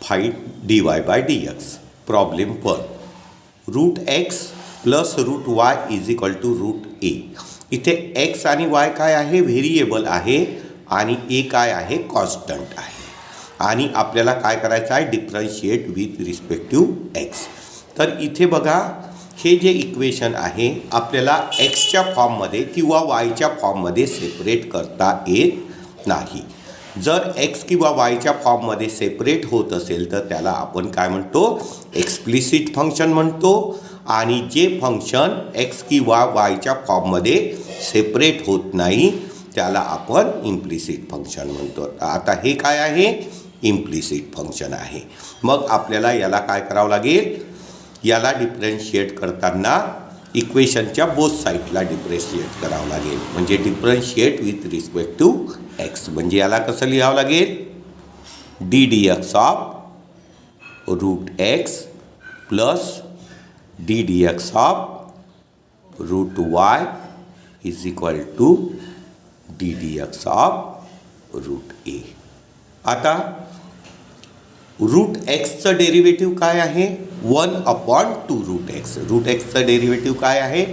Find dy by dx. Problem 1. Root x plus root Y is equal to root A. इथे X आणि Y काय आहे, variable आहे, आणि ए काय आहे, कॉन्स्टंट आहे. आणि आपल्याला काय करायचं आहे, डिफरन्शिएट विथ रिस्पेक्टिव्ह एक्स. तर इथे बघा, हे जे इक्वेशन आहे आपल्याला एक्सच्या फॉर्ममध्ये किंवा वायच्या फॉर्ममध्ये सेपरेट करता येत नाही. जर एक्स किंवा वायच्या फॉर्ममध्ये सेपरेट होत असेल तर त्याला आपण काय म्हणतो, एक्सप्लिसिट फंक्शन म्हणतो. आणि जे फंक्शन एक्स किंवा वायच्या फॉर्ममध्ये सेपरेट होत नाही त्याला आपण इम्प्लिसिट फंक्शन म्हणतो. आता हे काय आहे, इम्प्लिसिट फंक्शन आहे. मग आपल्याला याला काय करावं लागेल, याला डिफरन्शिएट करताना इक्वेशनच्या बोथ साईडला डिफरन्शिएट करावं लागेल. म्हणजे differentiate with respect to x. म्हणजे याला कसं लिहावं लागेल, d d x of root x plus d d x of root Y is equal to d d x of root a. आता रूट एक्सचं डेरिव्हेटिव्ह काय आहे, 1/2 रूट एक्स. रूट एक्सचं डेरिव्हेटिव्ह काय आहे,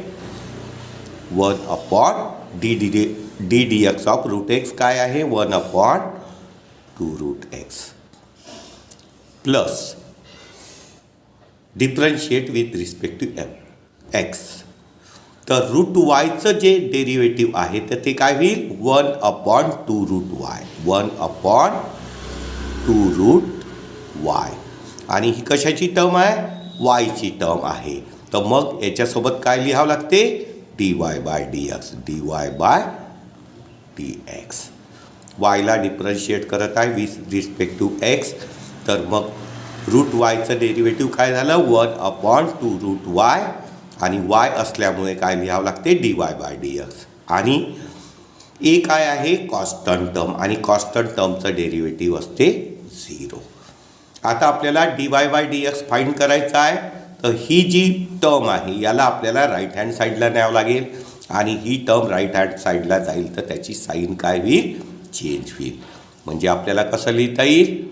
1/2 d d x of root x काय आहे, 1/2 root x plus differentiate with respect to x. तर रूट वायचं जे डेरिव्हेटिव्ह आहे तर ते काय होईल, 1/2 रूट वाय, 1/2 रूट वाय. आणि ही कशाची टर्म आहे, वायची टर्म आहे. तर मग याच्यासोबत काय लिहावं लागते, dy by dx, dy by dx. वायला डिफरन्शिएट करत आहे विथ रिस्पेक्ट टू एक्स. तर मग रूट वायचं डेरिव्हेटिव्ह काय झालं, 1/2 रूट वाय, आणि वाय असल्यामुळे काय लिहावं लागते, dy बाय dx. आणि ए काय आहे, कॉन्स्टंट टर्म, आणि कॉन्स्टंट टर्मचं डेरिव्हेटिव्ह असते 0. आता आपल्याला dy बाय dx फाइंड करायचं आहे. तर ही जी टर्म आहे याला आपल्याला राईट हँड साईडला न्यावं लागेल, आणि ही टर्म राईट हँड साईडला जाईल तर त्याची साईन काय होईल, चेंज होईल. म्हणजे आपल्याला कसं लिहिता येईल,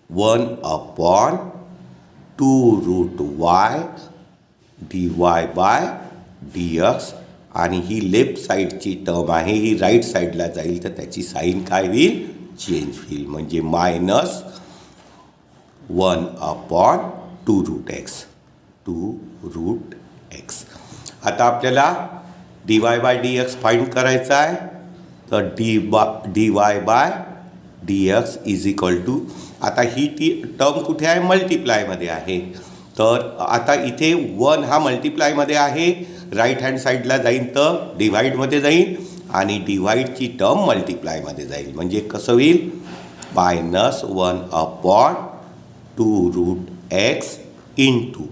1/2 root y dy by dx. आणि ही लेफ्ट साईडची टर्म आहे, ही राईट साईडला जाईल तर त्याची साईन काय होईल, चेंज होईल. म्हणजे minus 1/2 root x, 2 root x. आता आपल्याला dy बाय dx फाइंड करायचा आहे. तर dy by dx is equal to, आता ही ती टर्म कुठे आहे, मल्टिप्लायमध्ये आहे. तर आता इथे 1 हा मल्टिप्लायमध्ये आहे, राईट हँड साईडला जाईल तर डिव्हाइडमध्ये जाईल, आणि डिव्हाइडची टर्म मल्टिप्लायमध्ये जाईल. म्हणजे कसं होईल, मायनस 1/2 रूट एक्स इंटू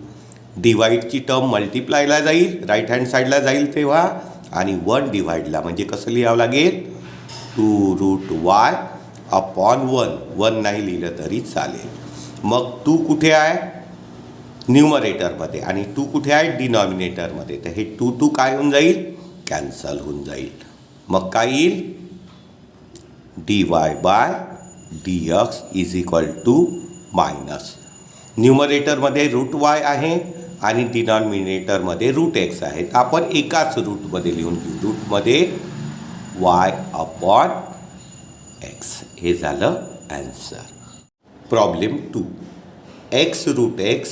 डिवाइडची टर्म मल्टिप्लायला जाईल, राईट हँड साईडला जाईल तेव्हा, आणि 1 डिवाइडला. म्हणजे कसं लिहावं लागेल, 2 रूट वाय अपॉन 1 नाही लिहिलं तरी चालेल. मग 2 कुठे आहे, न्यूमरेटरमध्ये, आणि 2 कुठे आहे, डिनॉमिनेटरमध्ये. तर हे 2 काय होऊन जाईल, कॅन्सल होऊन जाईल. मग काय येईल, dy by dx is equal to minus, न्यूमरेटरमध्ये रूट वाय आहे आणि डिनॉमिनेटरमध्ये रूट एक्स आहे. तर आपण एकाच रूटमध्ये लिहून घेऊ, रूटमध्ये y अपॉन एक्स. हे झालं answer. Problem 2. X root x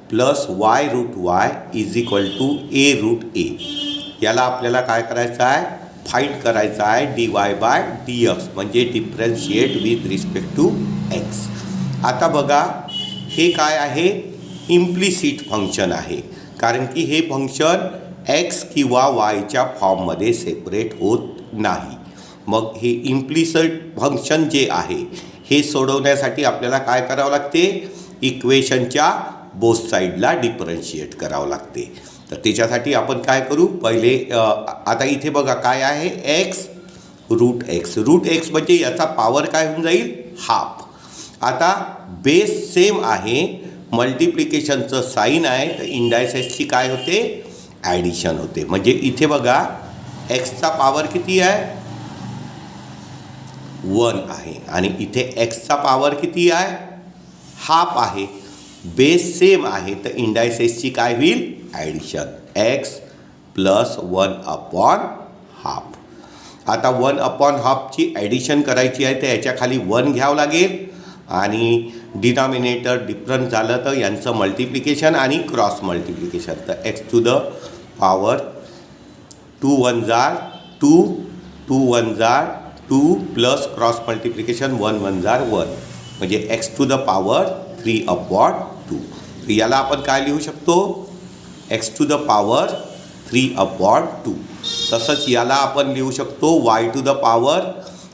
plus y root Y is equal to a root a. याला आपल्याला काय करायचं आहे, फाइंड करायचं आहे dy बाय dx, म्हणजे differentiate with respect to x. आता बघा, हे काय आहे, इम्प्लिसिट फंक्शन आहे, कारण की हे फंक्शन एक्स किंवा वायच्या फॉर्ममध्ये सेपरेट होत नाही. मग हे इम्प्लिसिट फंक्शन जे आहे हे सोडवण्यासाठी आपल्याला काय करावं लागते, इक्वेशनच्या बोथ साईडला डिफरन्शिएट करावं लागते. तर त्याच्यासाठी आपण काय करू, पहिले आता इथे बघा काय आहे, x root x. Root x म्हणजे याचा पॉवर काय होऊन जाईल, हाफ. आता बेस सेम आहे, मल्टिप्लिकेशनचं साईन आहे, तर इंडायसेसची काय होते, ॲडिशन होते. म्हणजे इथे बघा एक्सचा पॉवर किती आहे, 1 आहे आणि इथे एक्सचा पॉवर किती आहे हाफ आहे बेस सेम आहे तर इंडायसेसची काय होईल ॲडिशन एक्स प्लस 1/हाफ आता 1/हाफची ॲडिशन करायची आहे तर याच्या खाली 1 घ्यावं लागेल आणि डिनॉमिनेटर डिफरंट झालं तर यांचं मल्टिप्लिकेशन आणि क्रॉस मल्टिप्लिकेशन तर एक्स टू द पॉवर 2 1 जार 2 2 1 जार 2 प्लस क्रॉस मल्टिप्लिकेशन 1 1 जार 1 म्हणजे एक्स टू द पॉवर 3/2 याला आपण काय लिहू शकतो एक्स टू द पॉवर 3/2 तसंच याला आपण लिहू शकतो वाय टू द पॉवर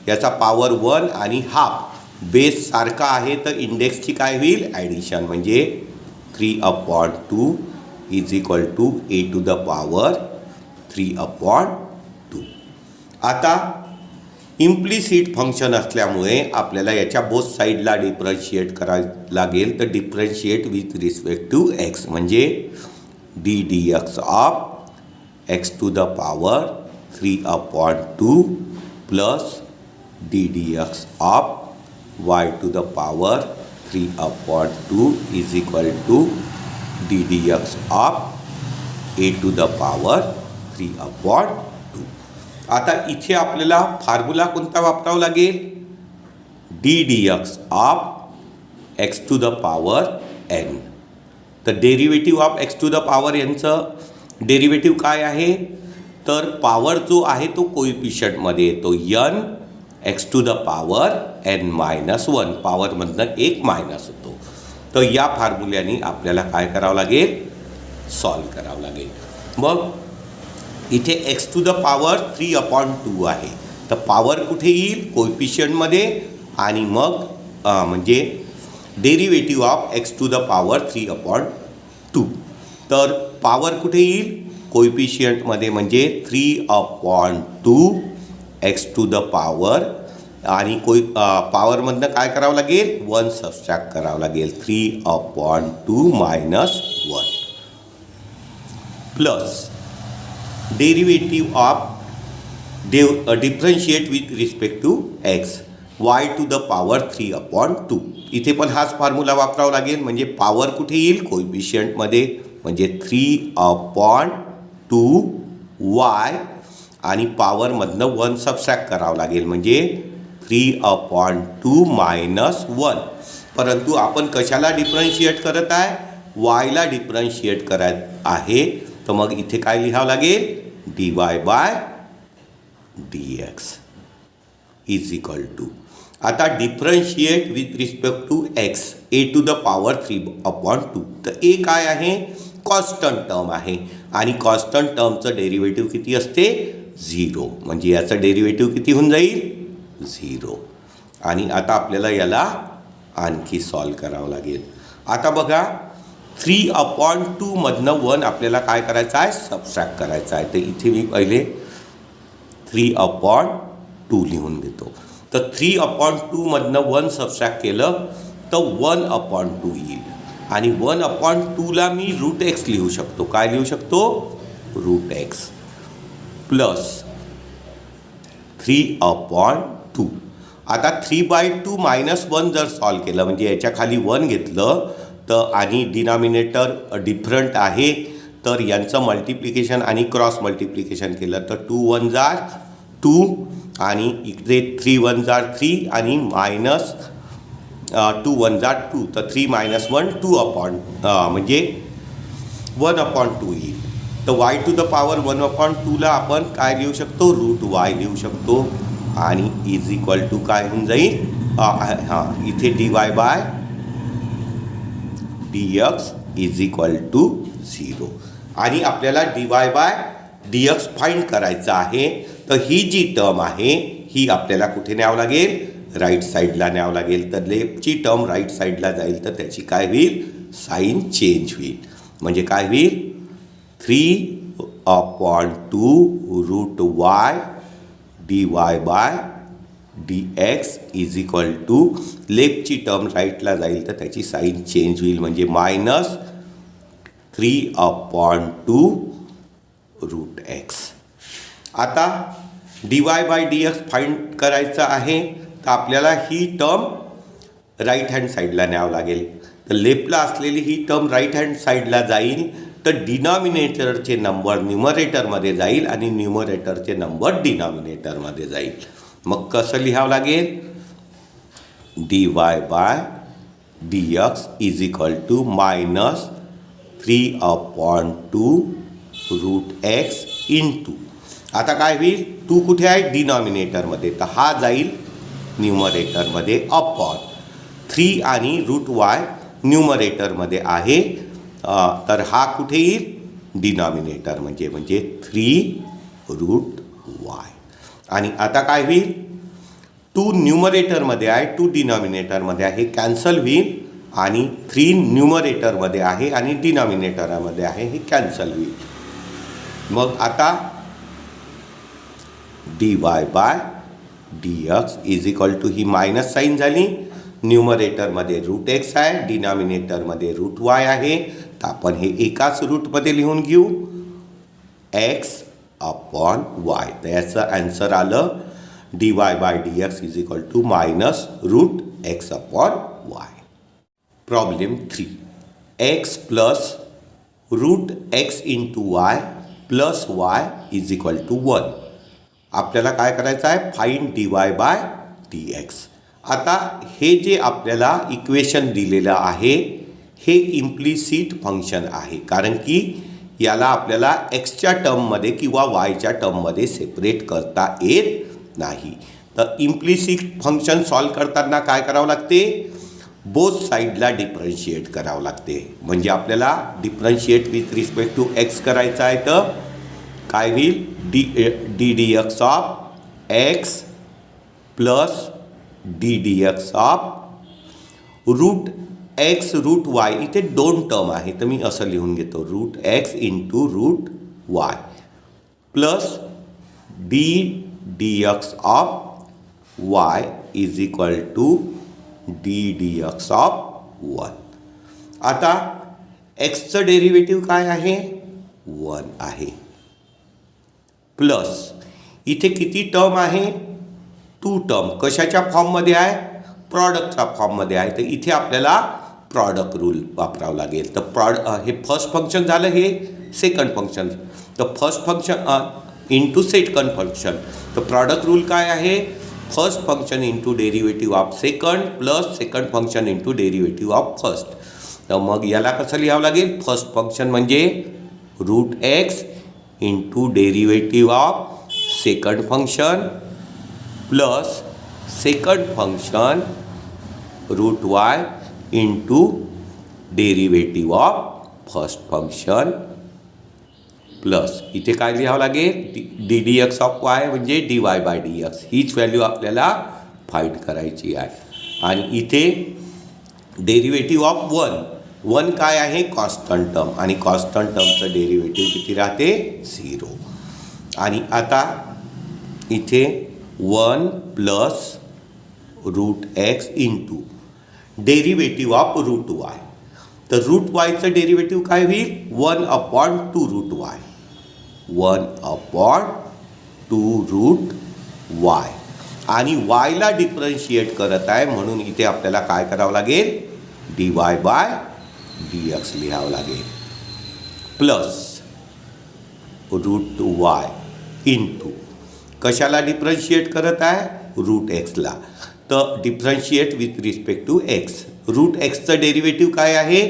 याचा पॉवर 1 आणि हाफ बेस सारखा आहे तर इंडेक्सची काय होईल ॲडिशन म्हणजे 3/2 is equal to A to the power 3/2 आता इम्प्लिसिट फंक्शन असल्यामुळे आपल्याला याच्या बोथ साईडला डिफरन्शिएट करायला लागेल तर differentiate with respect to x म्हणजे d d x of x to the power 3/2 plus d d x of y to the power 3/2 is equal to d d x of a to the power 3/2 आता इथे आपल्याला formula कोणता वापरावा लागेल d d x of x to the power n तर derivative of x to the power एनचं derivative काय आहे तर पॉवर जो आहे तो कोइफिशियंटमध्ये येतो n x to the power n-1 पॉवरमधनं एक मायनस होतो तर या फॉर्म्युल्याने आपल्याला काय करावं लागेल सॉल्व करावं लागेल मग इथे एक्स टू द पॉवर 3/2 आहे तर पॉवर कुठे येईल कोइफिशियंटमध्ये आणि मग म्हणजे derivative of x to the power 3/2 तर पॉवर कुठे येईल कोइफिशियंटमध्ये म्हणजे 3/2 एक्स टू द पॉवर आणि पॉवरमधनं काय करावं लागेल 1 सबस्ट्रॅक्ट करावं लागेल 3/2 - 1 plus derivative of differentiate with respect to x y to the power 3/2 इथे पण हाच फॉर्म्युला वापरावा लागेल म्हणजे पॉवर कुठे येईल कोइफिशियंटमध्ये म्हणजे 3/2 वाय आणि पॉवरमधनं 1 सबस्ट्रॅक्ट करावं लागेल म्हणजे 3/2 - 1 परंतु आपण कशाला डिफरन्शिएट करत आहे वायला डिफरन्शिएट करत आहे तर मग इथे काय लिहावं लागेल dy by dx is equal to आता differentiate with respect to x a to the power 3/2 तर ए काय आहे कॉन्स्टंट टर्म आहे आणि कॉन्स्टंट टर्मचं डेरिव्हेटिव्ह किती असते 0 म्हणजे याचं डेरिव्हेटिव्ह किती होऊन जाईल 0 आणि आता आपल्याला याला आणखी सॉल्व करावं लागेल आता बघा 3/2 मधनं 1 आपल्याला काय करायचं आहे सबस्ट्रॅक्ट करायचं आहे तर इथे मी पहिले 3/2 लिहून घेतो तर 3/2 मधनं 1 सबस्ट्रॅक्ट केलं तर 1/2 येईल आणि 1/2ला मी रूट एक्स लिहू शकतो काय लिहू शकतो रूट एक्स प्लस 3/2 आता 3/2 - 1 जर सॉल्व केलं म्हणजे याच्या खाली 1 घेतलं तर आणि डिनॉमिनेटर डिफरंट आहे तर यांचं मल्टिप्लिकेशन आणि क्रॉस मल्टिप्लिकेशन केलं तर 2 1 जार 2 आणि इकडे 3 1 जार 3 आणि मायनस 2 1 जार 2 तर 3 - 1 2 म्हणजे 1/2 येईल तर वाय टू द पॉवर 1/2ला आपण काय लिहू शकतो रूट वाय लिहू शकतो आणि इज इक्वल टू काय होऊन जाईल इथे dy by dx is equal to 0 आणि आपल्याला dy बाय dx फाइंड करायचं आहे तर ही जी टर्म आहे ही आपल्याला कुठे न्यावं लागेल राईट साईडला न्यावं लागेल तर लेफ्टची टर्म राईट साईडला जाईल तर त्याची काय होईल साईन चेंज होईल म्हणजे काय होईल 3/2 root y dy by dx is equal to लेफ्टची टर्म राईटला जाईल तर त्याची साईन चेंज होईल म्हणजे मायनस 3/2 रूट एक्स आता dy बाय dx फाइंड करायचं आहे तर तर आपल्याला ही टर्म राईट हँड साईडला न्यावं लागेल. तर लेफ्टला असलेली ही टर्म राईट हँड साईडला जाईल, तर डिनॉमिनेटरचे नंबर न्यूमरेटरमध्ये जाईल आणि न्यूमरेटरचे नंबर डिनॉमिनेटरमध्ये जाईल. मग कसं लिहावं लागेल? dy/dx is equal to -3/2 √x into, आता काय होईल? 2 कुठे आहे? डिनॉमिनेटरमध्ये, तर हा जाईल न्यूमरेटरमध्ये अपॉन 3 आणि √y न्यूमरेटरमध्ये आहे, तर हा कुठे येईल? डिनॉमिनेटर म्हणजे 3√y. आणि आता काय होईल? 2 न्यूमरेटरमध्ये आहे, 2 डिनॉमिनेटरमध्ये आहे, कॅन्सल होईल. आणि 3 न्यूमरेटरमध्ये आहे आणि डिनॉमिनेटरमध्ये आहे, हे कॅन्सल होईल. मग आता dy/dx इज इक्वल टू, ही मायनस साईन झाली, न्यूमरेटरमध्ये √x आहे, डिनॉमिनेटरमध्ये √y आहे, तर आपण हे एकाच रूटमध्ये लिहून घेऊ, x/y. तर याचं आन्सर आलं dy/dx is equal to -√x/y. Problem 3, x plus √x into y plus y is equal to 1. आपल्याला काय करायचं आहे? Find dy/dx. आता हे जे आपल्याला इक्वेशन दिलेलं आहे हे इम्प्लिसिट फंक्शन आहे, कारण की याला आपल्याला एक्सच्या टर्ममध्ये किंवा वायच्या टर्ममध्ये सेपरेट करता येत नाही. तर इम्प्लिसिट फंक्शन सॉल्व करताना काय करावं लागते? बोथ साईडला डिफरन्शिएट करावं लागते. म्हणजे आपल्याला differentiate with respect to x करायचं आहे, तर काय होईल? ddx of x plus ddx of √x √y. इथे 2 टर्म आहे, तर मी असं लिहून घेतो, √x into √y plus ddx of y is equal to ddx of 1. आता एक्सचं डेरिव्हेटिव्ह काय आहे? 1 आहे, प्लस इथे किती टर्म आहे? 2 टर्म. कशाच्या फॉर्ममध्ये आहे? प्रॉडक्टच्या फॉर्ममध्ये आहे, तर इथे आपल्याला प्रॉडक्ट रूल वापरावं लागेल. तर हे फर्स्ट फंक्शन झालं, हे सेकंड फंक्शन. तर first function into second function, तर प्रॉडक्ट रूल काय आहे? First function into derivative of second plus second function into derivative of first. तर मग याला कसं लिहावं लागेल? फर्स्ट फंक्शन म्हणजे √x into derivative of second function plus second function √y into derivative of first function plus इथे काय लिहावं लागेल? ddx ऑफ y म्हणजे dy/dx. हीच व्हॅल्यू आपल्याला फाइंड करायची आहे. आणि इथे डेरिव्हेटिव्ह ऑफ 1 काय आहे? कॉन्स्टंट टर्म, आणि कॉन्स्टंट टर्मचं डेरिव्हेटिव्ह किती राहते? 0. आणि आता इथे 1 plus √x into derivative of √y. तर √yचं डेरिव्हेटिव्ह काय होईल? 1/2√y. 1/2√y. आणि yला डिफरन्शिएट करत आहे, म्हणून इथे आपल्याला काय करावं लागेल? dy/dx लिहावं लागेल, प्लस √y इंटू कशाला डिफरन्शिएट करत आहे? √xला. तर differentiate with respect to x. √xचं डेरिव्हेटिव्ह काय आहे?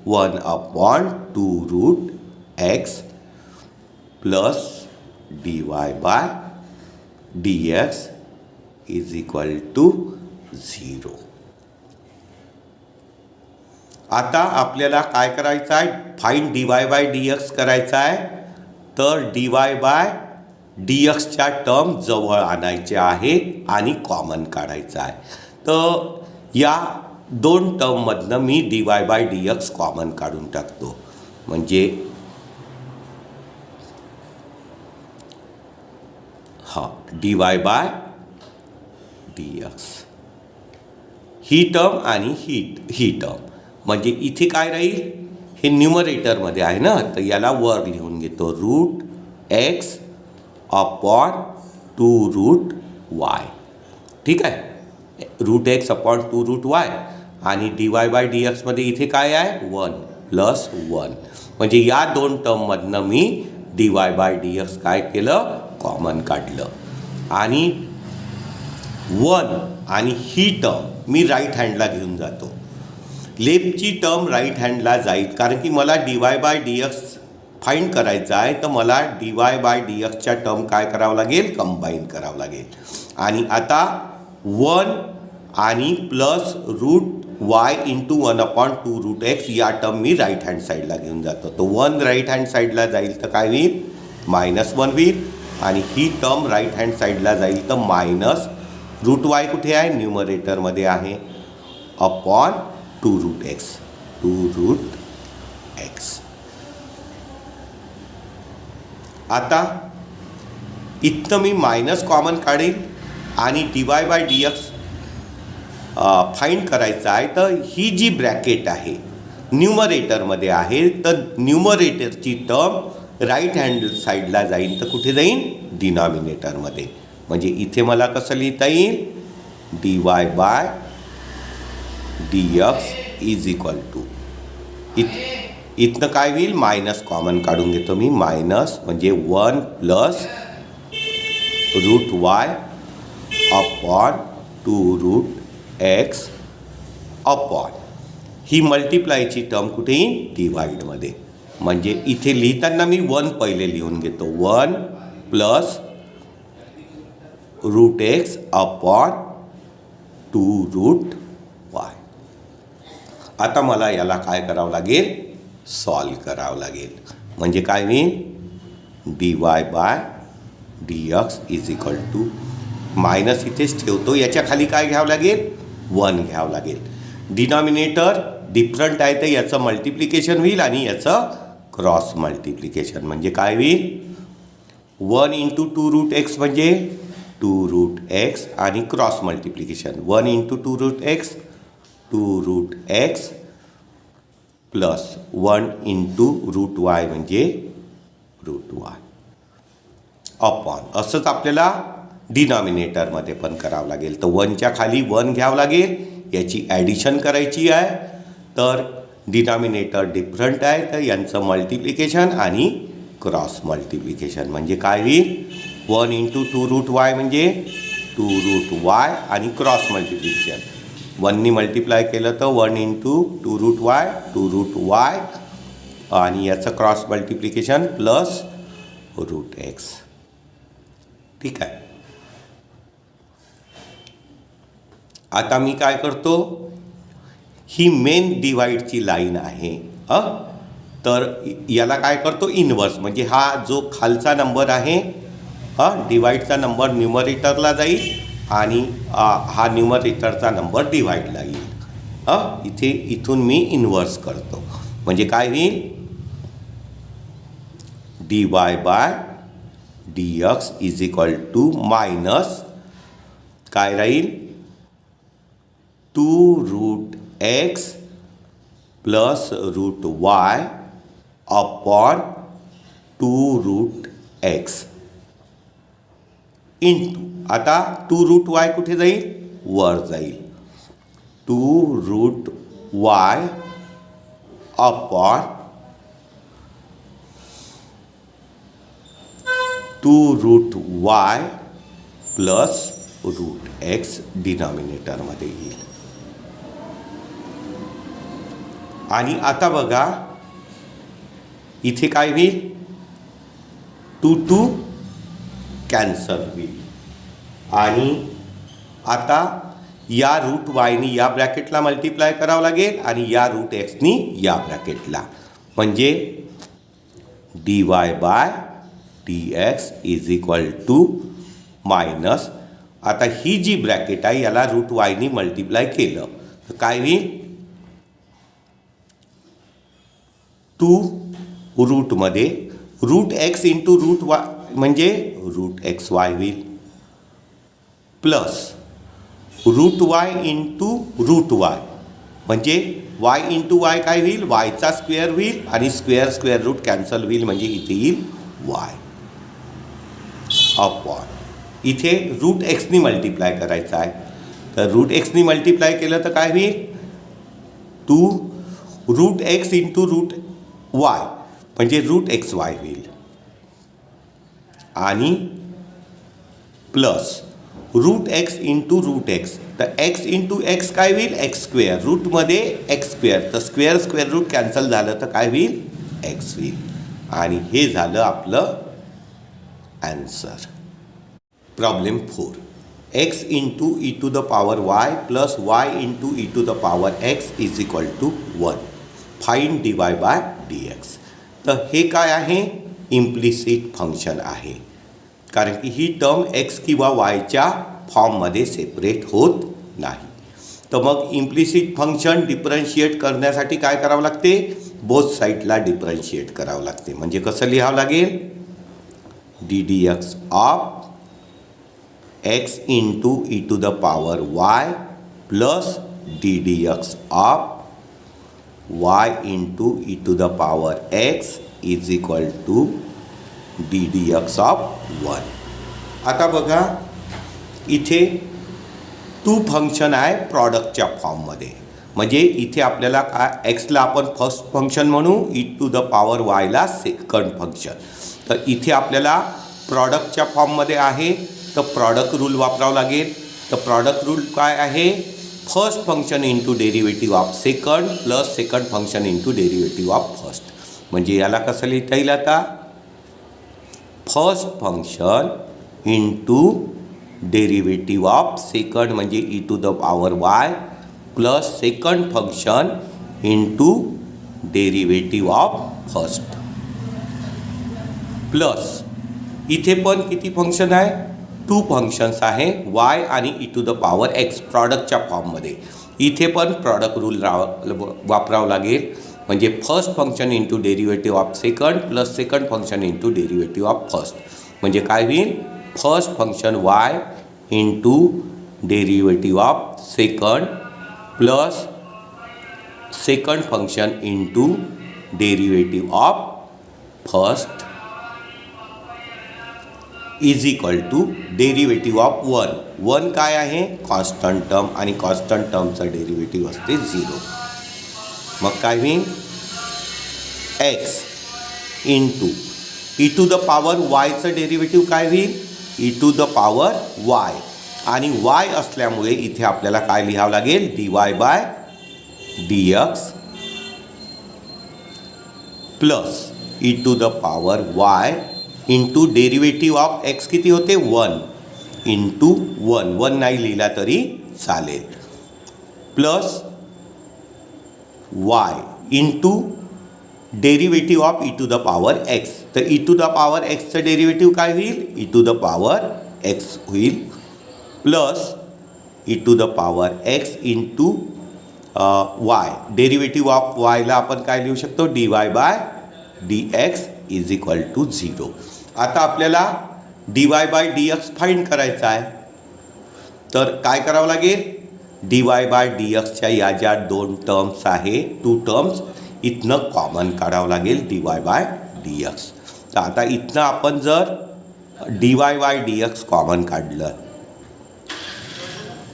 1/2√x plus dy/dx is equal to 0. आता आपल्याला काय करायचं आहे? फाइंड dy/dx करायचं आहे. तर dy/dxच्या टर्म जवळ आणायचे आहे आणि कॉमन काढायचं आहे. तर या 2 टर्ममधनं मी dy/dx कॉमन काढून टाकतो, म्हणजे dy/dx ही टर्म आणि ही टर्म, म्हणजे इथे काय राहील? हे न्यूमरेटरमध्ये आहे ना, तर याला वर लिहून घेतो, √x/2√y. ठीक आहे. Root x upon 2 root y आणि dy बाय dxमध्ये इथे काय आहे 1 प्लस 1 म्हणजे या दोन टर्ममधनं मी dy बाय dx काय केलं कॉमन काढलं आणि 1 आणि ही टर्म मी राईट हँडला घेऊन जातो. लेफ्टची टर्म राईट हँडला जाईल कारण की मला dy बाय dx फाइंड करायचं आहे तर मला dy बाय dxच्या टर्म काय करावं लागेल कंबाईन करावं लागेल. आणि आता 1 आणि plus root y into 1 upon 2 root x या टर्म मी राईट हँड साईडला घेऊन जातो. तो 1 राईट हँड साईडला जाईल तर काय होईल -1 होईल आणि ही टर्म राईट हँड साईडला जाईल तर मायनस रूट वाय कुठे आहे न्यूमरेटरमध्ये आहे अपॉन 2 रूट एक्स आता इथं मी मायनस कॉमन काढेल आणि dy बाय dx फाइंड करायचं आहे तर ही जी ब्रॅकेट आहे न्यूमरेटरमध्ये आहे तर न्यूमरेटरची टर्म राईट हँड साईडला जाईल तर कुठे जाईल डिनॉमिनेटरमध्ये. म्हणजे इथे मला कसं लिहिता येईल dy by dx is equal to इथनं काय होईल मायनस कॉमन काढून घेतो मी मायनस म्हणजे 1 plus root y upon 2 root x upon ही मल्टिप्लायची टर्म कुठे येईल डिवाइडमध्ये. म्हणजे इथे लिहिताना मी 1 पहिले लिहून घेतो 1 plus root x upon 2 root y. आता मला याला काय करावं लागेल सॉल्व करावं लागेल. म्हणजे काय होईल dy by dx is equal to minus इथेच ठेवतो याच्या खाली काय घ्यावं लागेल 1 घ्यावं लागेल. डिनॉमिनेटर डिफरंट आहे तर याचं मल्टिप्लिकेशन होईल आणि याचं क्रॉस मल्टिप्लिकेशन म्हणजे काय होईल 1 इंटू 2 रूट एक्स म्हणजे 2 रूट एक्स आणि cross multiplication 1 into 2 root x 2 root x plus 1 into root y म्हणजे रूट वाय अपॉन असंच आपल्याला डिनॉमिनेटरमध्ये पण करावं लागेल. तर 1च्या खाली 1 घ्यावं लागेल याची ॲडिशन करायची आहे तर डिनॉमिनेटर डिफरंट आहे तर यांचं मल्टिप्लिकेशन आणि क्रॉस मल्टिप्लिकेशन म्हणजे काय होईल 1 इंटू 2 रूट वाय म्हणजे 2 रूट वाय आणि क्रॉस मल्टिप्लिकेशन 1नी मल्टिप्लाय केलं तर 1 इंटू 2 रूट वाय आणि याचं cross multiplication plus root x. ठीक आहे. आता मी काय करतो ही मेन डिवाइडची लाईन आहे तर याला काय करतो इनवर्स म्हणजे हा जो खालचा नंबर आहे डिवाइडचा नंबर न्यूमरेटरला जाईल आणि हा न्यूमरेटरचा नंबर डिवाइडला येईल. इथे इथून मी इनवर्स करतो म्हणजे काय होईल dy by dx is equal to minus काय राहील 2 root x plus root y upon 2 root x into आता 2 रूट वाय कुठे जाईल वर जाईल 2 root y upon 2 root y plus root x डिनॉमिनेटरमध्ये येईल. आणि आता बघा इथे काय होईल 2 कॅन्सल होईल आणि आता या रूट वायनी या ब्रॅकेटला मल्टिप्लाय करावं लागेल आणि या रूट एक्सनी या ब्रॅकेटला म्हणजे dy by dx is equal to minus आता ही जी ब्रॅकेट आहे याला रूट वायनी मल्टिप्लाय केलं तर काय होईल 2 रूटमध्ये root x into root y म्हणजे रूट एक्स वाय होईल plus root y into root y म्हणजे वाय इंटू वाय काय होईल वायचा स्क्वेअर होईल आणि स्क्वेअर रूट कॅन्सल होईल म्हणजे इथे येईल वाय अपॉन इथे रूट एक्सनी मल्टिप्लाय करायचं आहे तर रूट एक्सनी मल्टिप्लाय केलं तर काय होईल, 2 root x into root y म्हणजे रूट एक्स वाय होईल, आणि plus root x into root x, तर एक्स इंटू एक्स काय होईल, एक्स स्क्वेअर, रूटमध्ये एक्स स्क्वेअर, तर स्क्वेअर स्क्वेअर रूट कॅन्सल झालं तर काय होईल, एक्स होईल. आणि हे झालं आपलं answer. Problem 4. X into e to the power y plus y into e to the power x is equal to 1. Find dy by dx. तर हे काय आहे, इम्प्लिसिट फंक्शन आहे, कारण की ही टर्म एक्स किंवा वायच्या फॉर्ममध्ये सेपरेट होत नाही. तर मग इम्प्लिसिट फंक्शन डिफरन्शिएट करण्यासाठी काय करावं लागते, बोथ साईडला डिफरन्शिएट करावं लागते. म्हणजे कसं लिहावं लागेल, ddx of x into e to the power y plus ddx of y into e to the power x is equal to ddx of 1. आता बघा इथे 2 फंक्शन आहे प्रॉडक्टच्या फॉर्ममध्ये. म्हणजे इथे आपल्याला काय, एक्सला आपण फर्स्ट फंक्शन म्हणू, ई टू द पॉवर वायला सेकंड फंक्शन. तर इथे आपल्याला प्रॉडक्टच्या फॉर्ममध्ये आहे, तर प्रॉडक्ट रूल वापरावं लागेल. तर प्रॉडक्ट रूल काय आहे, first function into derivative of second plus second function into derivative of first. म्हणजे याला कसं लिहिता येईल आता, first function into derivative of second म्हणजे e to the power y plus second function into derivative of first, plus इथे पण किती फंक्शन आहे, 2 फंक्शन्स आहे, वाय आणि e to the power x प्रॉडक्टच्या फॉर्ममध्ये. इथे पण प्रॉडक्ट रूल वापरावं लागेल. म्हणजे first function into derivative of second plus second function into derivative of first. म्हणजे काय होईल, first function y into derivative of second plus second function into derivative of first is equal to derivative of 1. 1 काय आहे, constant term, आणि constant टर्मचं derivative असते 0. मग काय होईल, x into e to the power वायचं डेरिव्हेटिव्ह काय होईल, e to the power y, आणि वाय असल्यामुळे इथे आपल्याला काय लिहावं लागेल, dy by dx plus e to the power y into derivative of x किती होते, 1 इंटू 1 नाही लिहिला तरी चालेल, plus y into derivative of e to the power x. तर ई टू द पॉवर एक्सचं डेरिव्हेटिव्ह काय होईल, e to the power x होईल, plus e to the power x into y, derivative of वायला आपण काय लिहू शकतो, dy by dx is equal to 0. आता आपल्याला dy बाय dx फाइंड करायचा आहे. तर काय करावं लागेल, dy बाय dxच्या या ज्या 2 टर्म्स आहे, 2 टर्म्स इथनं कॉमन काढावं लागेल, dy बाय dx. तर आता इथनं आपण जर dy बाय dx कॉमन काढलं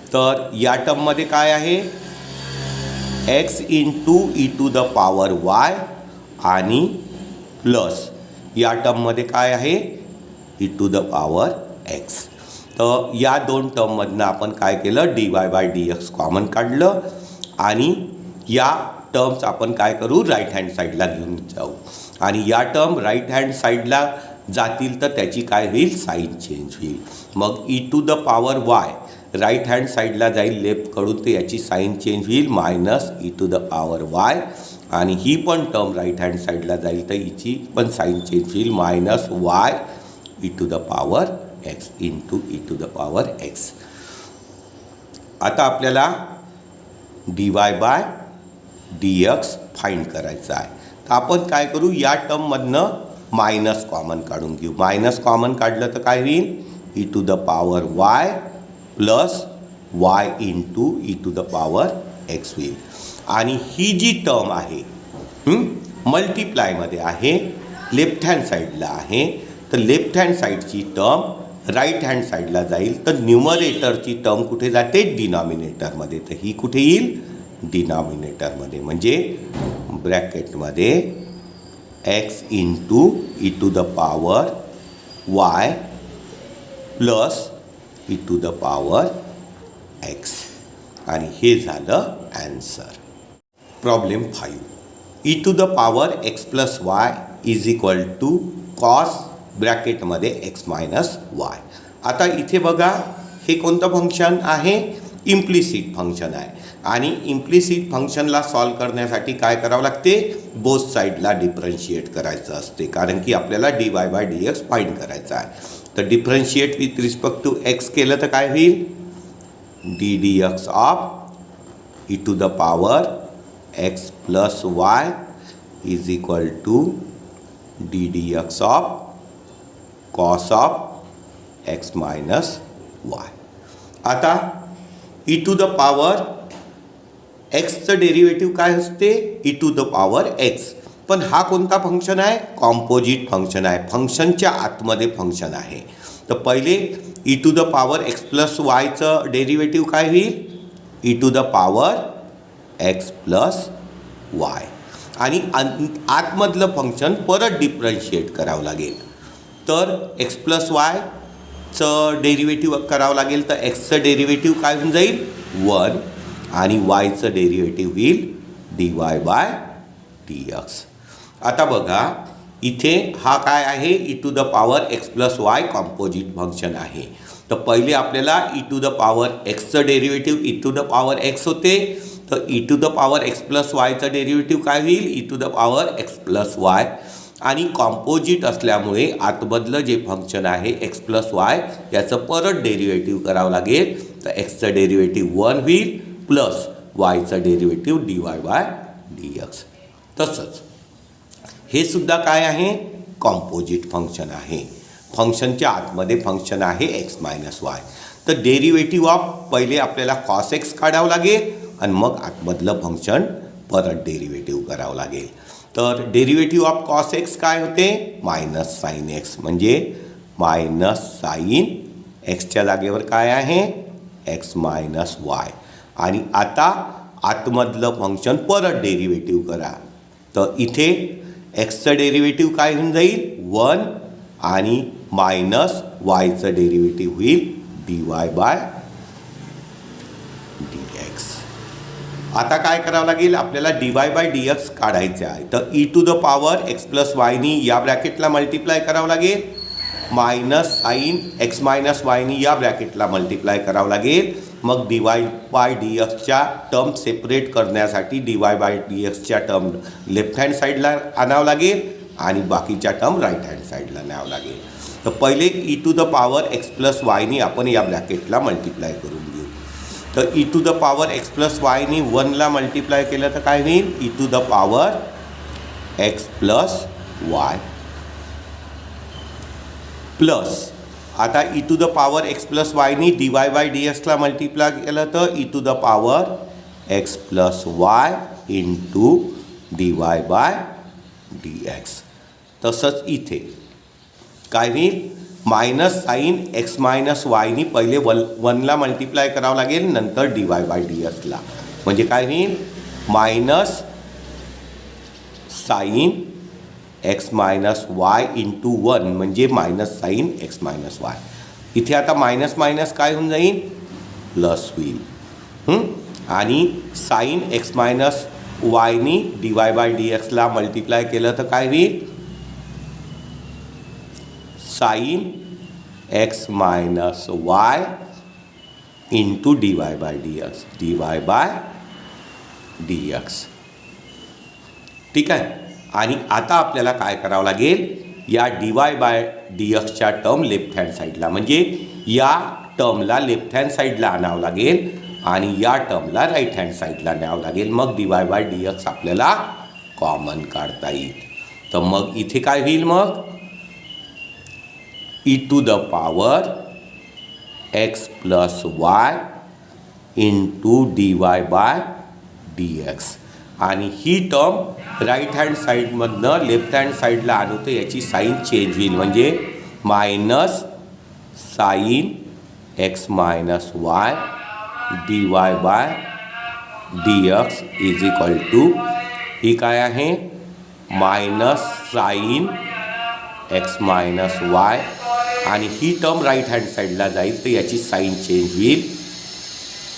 तर या टर्ममध्ये काय आहे, x into e to the power y आणि प्लस या टर्ममध्ये काय आहे, e to the power x. तर या 2 टर्ममधनं आपण काय केलं, dy बाय dx कॉमन काढलं, आणि या टर्म्स आपण काय करू, राईट हँड साईडला घेऊन जाऊ, आणि या टर्म राईट हँड साईडला जातील तर त्याची काय होईल, साईन चेंज होईल. मग e to the power y right hand साईडला जाईल लेफ्टकडून, तर याची साईन चेंज होईल minus e to the power y, आणि ही पण टर्म राईट हँड साईडला जाईल तर हिची पण साईन चेंज होईल minus y e to the power x into e to the power x. आता आपल्याला dy बाय dx फाइंड करायचं आहे. तर आपण काय करू, या टर्ममधनं मायनस कॉमन काढून घेऊ. मायनस कॉमन काढलं तर काय होईल, e to the power y plus y into e to the power x होईल. आणि ही जी टर्म आहे मल्टिप्लायमध्ये आहे, लेफ्ट हँड साईडला आहे, तर लेफ्ट हँड साईडची टर्म राईट हँड साईडला जाईल तर न्यूमरेटरची टर्म कुठे जाते? डिनॉमिनेटरमध्ये. तर ही कुठे येईल? डिनॉमिनेटरमध्ये. म्हणजे ब्रॅकेटमध्ये x into e to the power y plus e to the power x. आणि हे झालं answer. Problem 5. E to the power x plus y is equal to cos ब्रॅकेटमध्ये एक्स मायनस वाय. आता इथे बघा, हे कोणतं फंक्शन आहे? इम्प्लिसिट फंक्शन आहे. आणि इम्प्लिसिट फंक्शनला सॉल्व करण्यासाठी काय करावं लागते? बोथ साईडला डिफरन्शिएट करायचं असते, कारण की आपल्याला dy बाय dx फाइंड करायचं आहे. तर differentiate with respect to x केलं तर काय होईल? D d x of e to the power x plus y is equal to d d x of cos of x minus y. आता e to the power एक्सचं derivative काय असते? E to the power x. पण हा कोणता function आहे? Composite function आहे. फंक्शनच्या आतमध्ये फंक्शन आहे. तर पहिले e to the power x plus वायचं डेरिव्हेटिव्ह काय होईल? E to the power x plus y. आणि आतमधलं फंक्शन परत डिफरन्शिएट करावं लागेल. तर एक्स प्लस वायचं डेरिव्हेटिव्ह करावं लागेल. तर एक्सचं डेरिव्हेटिव्ह काय होऊन जाईल? 1. आणि वायचं डेरिव्हेटिव्ह होईल dy बाय dx. आता बघा, इथे हा काय आहे? E to the power x plus y composite function आहे. तर पहिले आपल्याला ई टू द पॉवर एक्सचं derivative e to the power x होते. तर e to the power x plus वायचं डेरिव्हेटिव्ह काय होईल? E to the power x plus y. आणि कॉम्पोजिट असल्यामुळे आतमधलं जे फंक्शन आहे एक्स प्लस वाय याचं परत डेरिव्हेटिव्ह करावं लागेल. तर एक्सचं डेरिव्हेटिव्ह 1 होईल प्लस वायचं डेरिव्हेटिव्ह dy बाय dx. तसंच हे सुद्धा काय आहे? कॉम्पोजिट फंक्शन आहे. फंक्शनच्या आतमध्ये फंक्शन आहे एक्स मायनस वाय. तर डेरिव्हेटिव्ह ऑफ पहिले आपल्याला कॉस एक्स काढावं लागेल आणि मग आतमधलं फंक्शन परत डेरिव्हेटिव्ह करावं लागेल. तर डेरिव्हेटिव्ह ऑफ कॉस एक्स काय होते? Minus sine x. म्हणजे मायनस साईन एक्सच्या जागेवर काय आहे? X minus y. आणि आता आतमधलं फंक्शन परत डेरिव्हेटिव्ह करा. तर इथे एक्सचं डेरिव्हेटिव्ह काय होऊन जाईल? 1. आणि मायनस वायचं डेरिव्हेटिव्ह होईल dy बाय dx. आता काय करावं लागेल? आपल्याला dy बाय dx काढायचं आहे. तर e to the power x plus वायनी या ब्रॅकेटला मल्टिप्लाय करावं लागेल. मायनस साईन एक्स मायनस वायनी या ब्रॅकेटला मल्टिप्लाय करावं लागेल. मग dy बाय dxच्या टर्म सेपरेट करण्यासाठी dy बाय dxच्या टर्म लेफ्ट हँड साईडला आणावं लागेल आणि बाकीच्या टर्म राईट हँड साईडला न्यावं लागेल. तर पहिले e to the power x plus वायनी आपण या ब्रॅकेटला मल्टिप्लाय करून घेऊ. तर e to the power x plus वायनी 1ला मल्टिप्लाय केलं तर काय होईल? E to the power x plus y plus आता e to the power x plus वायनी dy बाय dxला मल्टिप्लाय केलं तर e to the power x plus y into dy by dx. तसंच इथे काय होईल? मायनस साईन एक्स मायनस वायनी पहिले 1ला मल्टिप्लाय करावं लागेल, नंतर dy बाय dxला. म्हणजे काय होईल? Minus sine x minus y into 1 म्हणजे minus sine x minus y. इथे आता मायनस मायनस काय होऊन जाईल? प्लस होईल. आणि साईन एक्स मायनस वायनी dy बाय dxला मल्टिप्लाय केलं तर काय होईल? Sign x minus y into dy by dx. dy by dx. ठीक आहे. आणि आता आपल्याला काय करावं लागेल? या dy बाय dxच्या टर्म लेफ्ट हँड साईडला म्हणजे या टर्मला लेफ्ट हँड साईडला आणावं लागेल आणि या टर्मला राईट हँड साईडला न्यावं लागेल. मग dy बाय dx आपल्याला कॉमन काढता येईल. तर मग इथे काय होईल? मग e to the power x plus y into dy by dx. आणि ही टर्म राईट हँड साईडमधनं लेफ्ट हँड साईडला आणू तर याची साईन चेंज होईल. म्हणजे minus sign x minus y dy by dx is equal to ही काय आहे minus sign x minus y आणि ही टर्म राईट हँड साईडला जाईल तर याची साईन चेंज होईल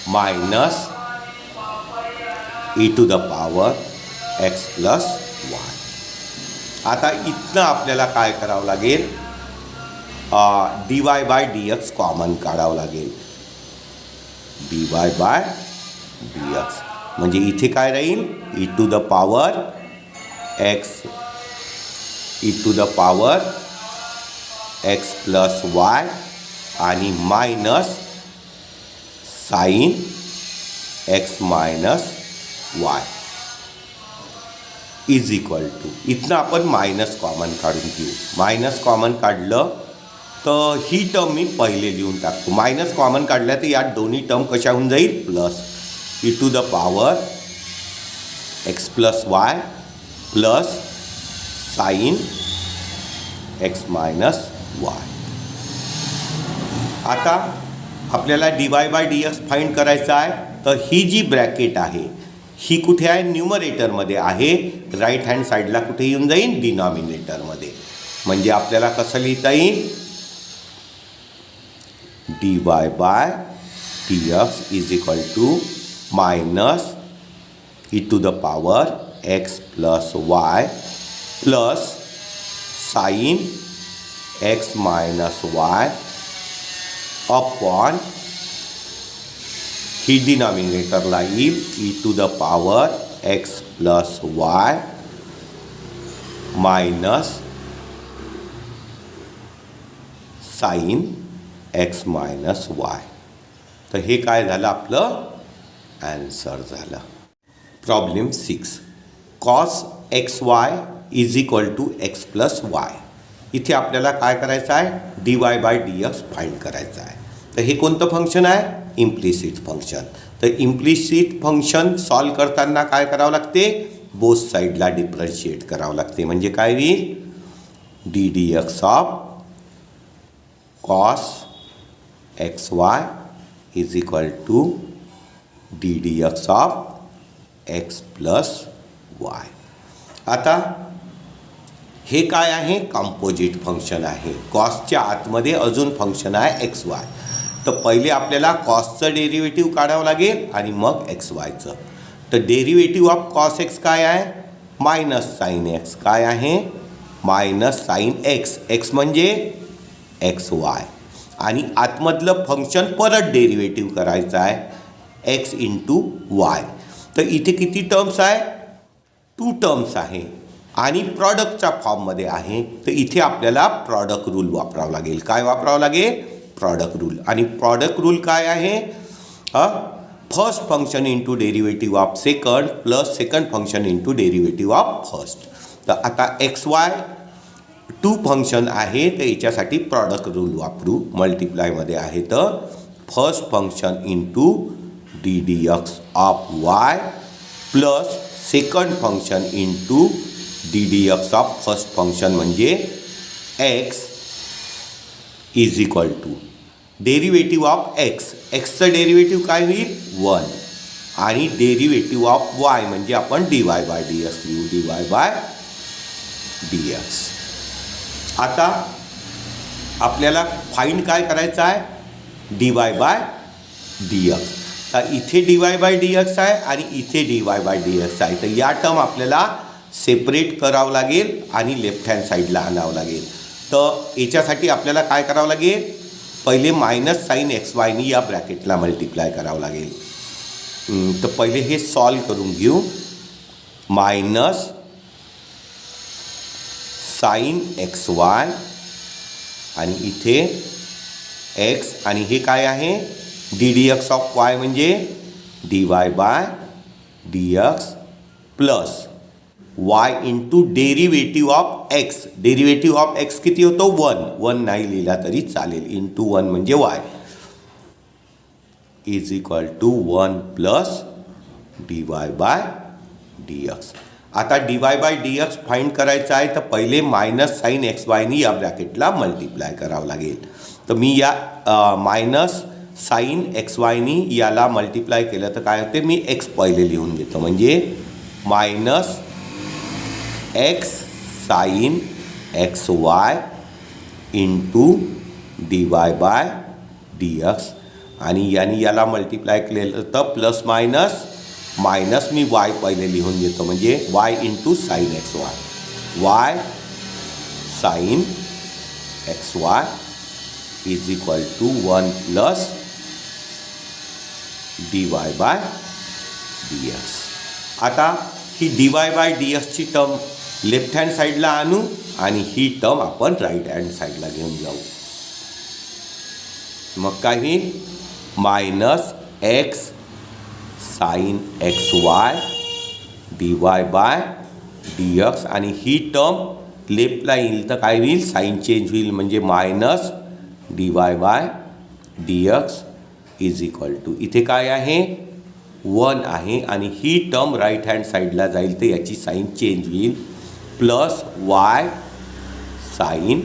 minus e to the power x plus y. आता इथनं आपल्याला काय करावं लागेल dy बाय dx कॉमन काढावं लागेल dy बाय dx म्हणजे इथे काय राहील e to the power x e to the power x plus y आणि minus sign x minus y is equal to इथनं आपण मायनस कॉमन काढून घेऊ. मायनस कॉमन काढलं तर ही टर्म मी पहिले लिहून टाकतो. मायनस कॉमन काढल्या तर यात दोन्ही टर्म कशा होऊन जाईल plus e to the power x plus y plus sign x minus y. आता आपल्याला dy बाय dx फाइंड करायचं आहे तर ही जी ब्रॅकेट आहे ही कुठे आहे न्यूमरेटरमध्ये आहे राईट हँड साईडला कुठे येऊन जाईल डिनॉमिनेटरमध्ये. म्हणजे आपल्याला कसं लिहिता येईल dy by dx is equal to minus e to the power x plus y plus sign x minus y upon ही डिनॉमिनेटरला येईल e to the power x plus y minus sign x minus y. तर हे काय झालं आपलं answer झालं. Problem 6 cos x y is equal to x plus y. इथे आपल्याला काय करायचं आहे dy बाय dx फाइंड करायचं आहे. तर हे कोणतं फंक्शन आहे इम्प्लिसिट फंक्शन. तर इम्प्लिसिट फंक्शन सॉल्व करताना काय करावं लागते बोथ साईडला डिफरन्शिएट करावं लागते. म्हणजे काय होईल d d x of cos x y is equal to d d x of x plus y. आता हे काय आहे कंपोजिट फंक्शन आहे. कॉसच्या आतमध्ये अजून फंक्शन आहे एक्स वाय. तर पहिले आपल्याला कॉसचं डेरिव्हेटिव्ह काढावं लागेल आणि मग एक्स वायचं. तर डेरिव्हेटिव्ह ऑफ कॉस एक्स काय आहे मायनस साइन एक्स काय आहे मायनस साइन एक्स. एक्स म्हणजे एक्स वाय आणि आतमधलं फंक्शन परत डेरिव्हेटिव्ह करायचं आहे एक्स इंटू वाय. तर इथे किती टर्म्स आहे 2 टर्म्स आहे आणि प्रॉडक्टच्या फॉर्ममध्ये आहे. तर इथे आपल्याला प्रॉडक्ट रूल वापरावं लागेल. काय वापरावं लागेल प्रॉडक्ट रूल. आणि प्रॉडक्ट रूल काय आहे first function into derivative of second plus second function into derivative of first. तर आता एक्स वाय 2 फंक्शन आहे तर याच्यासाठी प्रॉडक्ट रूल वापरू. मल्टिप्लायमध्ये आहे तर first function into d d x of y plus second function into d d x of first function म्हणजे x is equal to derivative of x. एक्सचं डेरिव्हेटिव्ह काय होईल 1 आणि डेरिव्हेटिव्ह ऑफ वाय म्हणजे आपण dy बाय dx लिहू dy by dx. आता आपल्याला फाइंड काय करायचं आहे dy बाय dx. तर इथे dy बाय dx आहे आणि इथे dy बाय dx आहे. तर या टर्म आपल्याला सेपरेट करावं लागेल आणि लेफ्ट हँड साईडला आणावं लागेल. तर याच्यासाठी आपल्याला काय करावं लागेल पहिले मायनस साइन एक्स वायनी या ब्रॅकेटला मल्टिप्लाय करावं लागेल. तर पहिले हे सॉल्व करून घेऊ. मायनस साइन एक्स वाय आणि इथे एक्स आणि हे काय आहे d d x of y म्हणजे d y by d x plus y into derivative of x. Derivative of x किती होतो 1 नाही लिहिला तरी चालेल इंटू 1 म्हणजे y is equal to 1 plus d y by d x. आता dy बाय dx फाइंड करायचं आहे तर पहिले मायनस साईन एक्स वायनी या ब्रॅकेटला मल्टिप्लाय करावं लागेल. तर मी या मायनस साईन एक्स वायनी याला मल्टिप्लाय केलं तर काय होते, मी एक्स पहिले लिहून घेतो म्हणजे minus x sine x y into dy by dx आणि यानी याला मल्टिप्लाय केलेलं तर प्लस मायनस मायनस मी y पहिले लिहून घेतो म्हणजे y into sign x y sine x y is equal to 1 plus dy by dx. आता ही dy बाय dxची टर्म लेफ्ट हँड साईडला आणू आणि ही टर्म आपण राईट हँड साईडला घेऊन जाऊ. मग काय होईल, minus x sine x Y dy by dx आणि ही टर्म लेफ्टला येईल तर काय होईल, साईन चेंज होईल म्हणजे minus dy by dx is equal to इथे काय आहे 1 आहे आणि ही टर्म राईट हँड साईडला जाईल तर याची साईन चेंज होईल plus y sine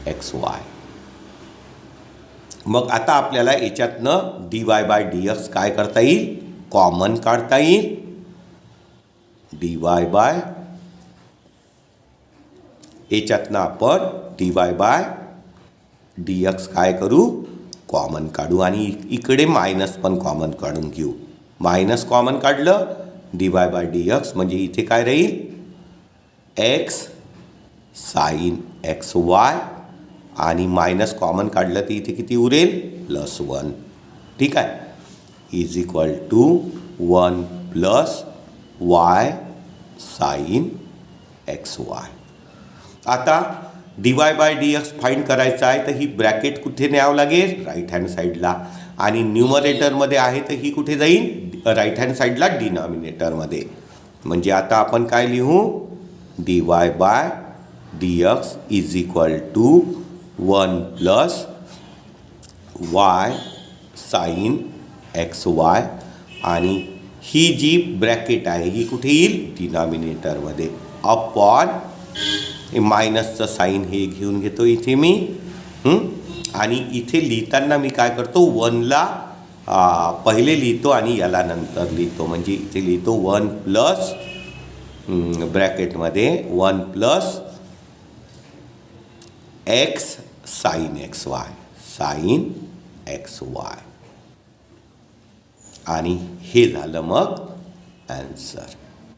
x y. मग आता आपल्याला याच्यातनं dy बाय dx काय करता येईल, कॉमन काढता येईल. dy बाय याच्यातनं आपण dy बाय dx काय करू, कॉमन काढू आणि इकडे मायनस पण कॉमन काढून घेऊ. मायनस कॉमन काढलं dy बाय dx म्हणजे इथे काय राहील, एक्स साईन एक्स वाय आणि मायनस कॉमन काढलं तर इथे किती उरेल, प्लस 1. ठीक आहे, is equal to 1 plus y sine x y. आता dy बाय dx फाइंड करायचं आहे तर ही ब्रॅकेट कुठे न्यावं लागेल, राईट हँड साईडला आणि न्यूमरेटरमध्ये आहे तर ही कुठे जाईल, राईट हँड साईडला डिनॉमिनेटरमध्ये. म्हणजे आता आपण काय लिहू, dy by dx is equal to 1 plus y sine x y आणि ही जी ब्रॅकेट आहे ही कुठे येईल, डिनॉमिनेटरमध्ये अपॉन मायनसचं साईन हे घेऊन घेतो इथे मी आणि इथे लिहिताना मी काय करतो, 1ला पहिले लिहितो आणि याला नंतर लिहितो म्हणजे इथे लिहितो 1 प्लस ब्रॅकेटमध्ये 1 plus x sine x y आणि हे झालं मग ॲन्सर.